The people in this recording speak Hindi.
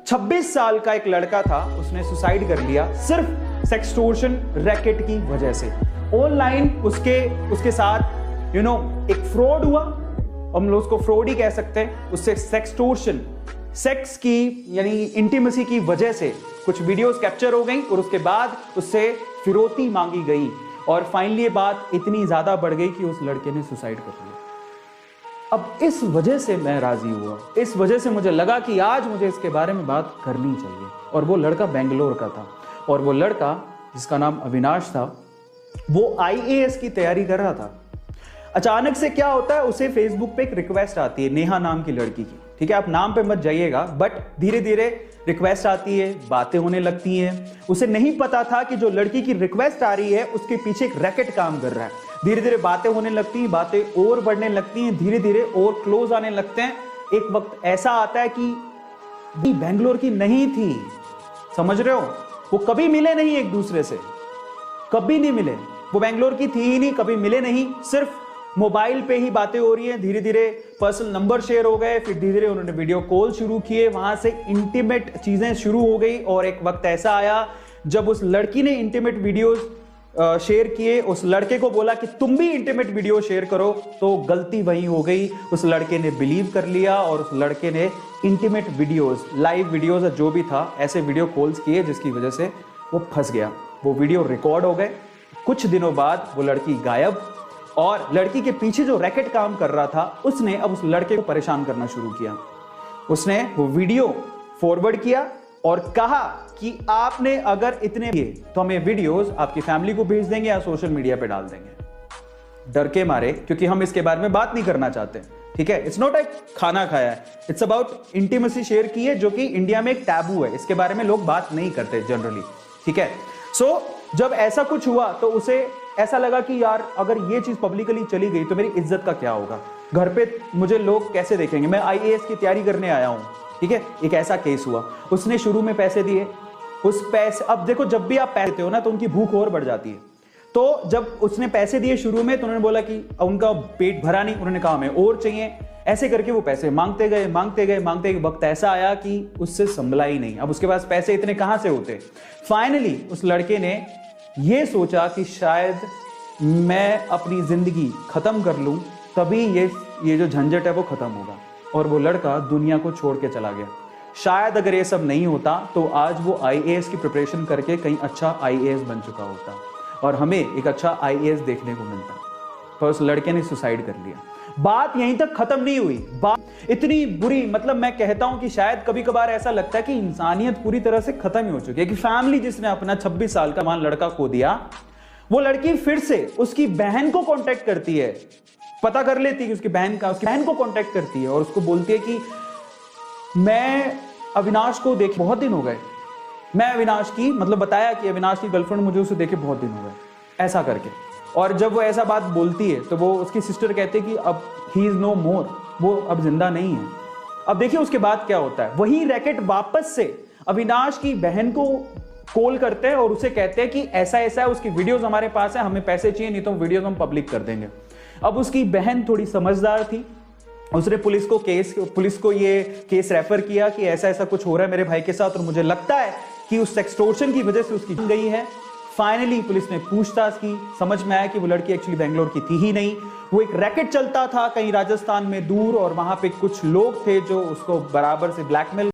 26 साल का एक लड़का था, उसने सुसाइड कर लिया सिर्फ सेक्सटोर्शन रैकेट की वजह से। ऑनलाइन उसके साथ एक फ्रॉड हुआ, हम लोग उसको फ्रॉड ही कह सकते हैं। उससे सेक्सटोर्शन, सेक्स की यानी इंटीमेसी की वजह से कुछ वीडियोस कैप्चर हो गई और उसके बाद उससे फिरौती मांगी गई और फाइनली ये बात इतनी ज्यादा बढ़ गई कि उस लड़के ने सुसाइड कर लिया। अब इस वजह से मैं राजी हुआ, इस वजह से मुझे लगा कि आज मुझे इसके बारे में बात करनी चाहिए। और वो लड़का बेंगलोर का था और वो लड़का जिसका नाम अविनाश था, वो आईएएस की तैयारी कर रहा था। अचानक से क्या होता है, उसे फेसबुक पे एक रिक्वेस्ट आती है नेहा नाम की लड़की की। ठीक है, आप नाम पे मत जाइएगा, बट धीरे धीरे रिक्वेस्ट आती है, बातें होने लगती हैं। उसे नहीं पता था कि जो लड़की की रिक्वेस्ट आ रही है उसके पीछे एक रैकेट काम कर रहा है। धीरे धीरे बातें होने लगती हैं, बातें और बढ़ने लगती हैं, धीरे धीरे और क्लोज आने लगते हैं। एक वक्त ऐसा आता है कि बेंगलोर की नहीं थी, समझ रहे हो, वो कभी मिले नहीं एक दूसरे से, कभी नहीं मिले। वो बेंगलोर की थी ही नहीं, कभी मिले नहीं, सिर्फ मोबाइल पे ही बातें हो रही है। धीरे धीरे पर्सनल नंबर शेयर हो गए, फिर धीरे धीरे उन्होंने वीडियो कॉल शुरू किए, वहां से इंटीमेट चीजें शुरू हो गई। और एक वक्त ऐसा आया जब उस लड़की ने इंटीमेट वीडियोस शेयर किए, उस लड़के को बोला कि तुम भी इंटीमेट वीडियो शेयर करो, तो गलती वही हो गई। उस लड़के ने बिलीव कर लिया और उस लड़के ने इंटीमेट वीडियोस, लाइव वीडियोस जो भी था, ऐसे वीडियो कॉल्स किए जिसकी वजह से वो फंस गया। वो वीडियो रिकॉर्ड हो गए। कुछ दिनों बाद वो लड़की गायब और लड़की के पीछे जो रैकेट काम कर रहा था उसने अब उस लड़के को परेशान करना शुरू किया। उसने वो वीडियो फॉरवर्ड किया और कहा कि आपने अगर इतने किए तो हम ये वीडियोस आपकी फैमिली को भेज देंगे या सोशल मीडिया पे डाल देंगे। डर के मारे, क्योंकि हम इसके बारे में बात नहीं करना चाहते। ठीक है, इट्स नॉट एक खाना खाया है, इट्स अबाउट इंटीमेसी शेयर की है, जो कि इंडिया में एक टैबू है, इसके बारे में लोग बात नहीं करते जनरली। ठीक है, सो जब ऐसा कुछ हुआ तो उसे ऐसा लगा कि यार अगर ये चीज पब्लिकली चली गई तो मेरी इज्जत का क्या होगा, घर पे मुझे लोग कैसे देखेंगे, मैं आईएएस की तैयारी करने आया हूं। ठीक है, एक ऐसा केस हुआ। उसने शुरू में पैसे दिए, उस पैसे, अब देखो जब भी आप पैसे देते हो ना तो उनकी भूख और बढ़ जाती है। तो जब उसने पैसे दिए शुरू में तो उन्होंने बोला कि उनका पेट भरा नहीं, उन्होंने कहा हमें और चाहिए। ऐसे करके वो पैसे मांगते गए, मांगते गए, मांगते गए। वक्त ऐसा आया कि उससे संभला ही नहीं, अब उसके पास पैसे इतने कहां से होते। फाइनली उस लड़के ने ये सोचा कि शायद मैं अपनी जिंदगी खत्म कर लूं, तभी ये जो झंझट है वो खत्म होगा। और वो लड़का दुनिया को छोड़ के चला गया। शायद अगर ये सब नहीं होता तो आज वो आईएएस की प्रिपरेशन करके कहीं अच्छा आईएएस बन चुका होता और हमें एक अच्छा आईएएस देखने को मिलता। पर उस लड़के ने सुसाइड कर लिया। बात यहीं तक खत्म नहीं हुई, बात इतनी बुरी, मतलब मैं कहता हूं कि शायद कभी कभार ऐसा लगता है कि इंसानियत पूरी तरह से खत्म ही हो चुकी है। कि फैमिली जिसने अपना 26 साल का मान लड़का खो दिया, वो लड़की फिर से उसकी बहन को कांटेक्ट करती है, पता कर लेती है कि उसकी बहन को कांटेक्ट करती है और उसको बोलती है कि मैं अविनाश को देखे बहुत दिन हो गए, मैं अविनाश की, मतलब बताया कि अविनाश की गर्लफ्रेंड, मुझे उसे देखे बहुत दिन हो गए, ऐसा करके। और जब वो ऐसा बात बोलती है तो वो उसकी सिस्टर कहते हैं कि अब ही इज नो मोर, वो अब जिंदा नहीं है। अब देखिए उसके बाद क्या होता है, वही रैकेट वापस से अविनाश की बहन को कॉल करते हैं और उसे कहते हैं कि ऐसा ऐसा है, उसकी वीडियोस हमारे पास है, हमें पैसे चाहिए, नहीं तो वीडियोस हम पब्लिक कर देंगे। अब उसकी बहन थोड़ी समझदार थी, उसने पुलिस को ये केस रेफर किया कि ऐसा ऐसा कुछ हो रहा है मेरे भाई के साथ और मुझे लगता है कि उस सेक्सटोर्शन की वजह से उसकी गई है। फाइनली पुलिस ने पूछताछ की, समझ में आया कि वो लड़की एक्चुअली बेंगलोर की थी ही नहीं, वो एक रैकेट चलता था कहीं राजस्थान में दूर और वहां पे कुछ लोग थे जो उसको बराबर से ब्लैकमेल